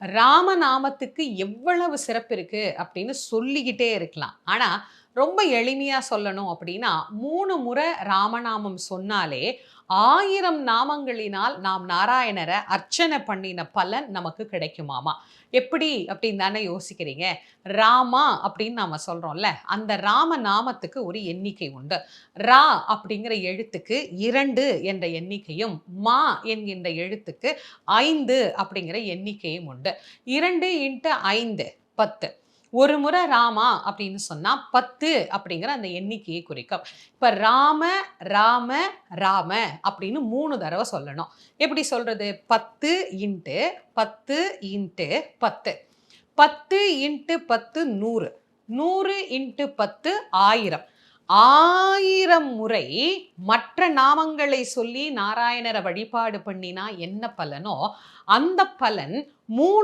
ராமநாமத்துக்கு எவ்வளவு சிறப்பு இருக்கு அப்படின்னு சொல்லிக்கிட்டே இருக்கலாம். ஆனா, ரொம்ப எளிமையா சொல்லணும் அப்படின்னா, 3 முறை ராமநாமம் சொன்னாலே, 1000 நாமங்களினால் நாம் நாராயணர அர்ச்சனை பண்ணின பலன் நமக்கு கிடைக்குமாமா. எப்படி அப்படின்னு தானே யோசிக்கிறீங்க? ராமா அப்படின்னு நாம சொல்றோம்ல, அந்த ராம நாமத்துக்கு ஒரு எண்ணிக்கை உண்டு. ரா அப்படிங்கிற எழுத்துக்கு 2 என்ற எண்ணிக்கையும், மா என்கின்ற எழுத்துக்கு 5 அப்படிங்கிற எண்ணிக்கையும் உண்டு. 2 இன்டு 5 10. ஒரு முறை ராமா அப்படின்னு சொன்னா 10 அப்படிங்கிற அந்த எண்ணிக்கையை குறிக்கும். இப்ப ராம, ராம, ராம அப்படின்னு 3 தடவ சொல்லணும். எப்படி சொல்றது? 10 இன்டு 10 இன்டு 10. 10 இன்டு 10 100. 100 இன்டு 10 1000. 1000 முறை மற்ற நாமங்களை சொல்லி நாராயணரை வழிபாடு பண்ணினா என்ன பலனோ, அந்த பலன் 3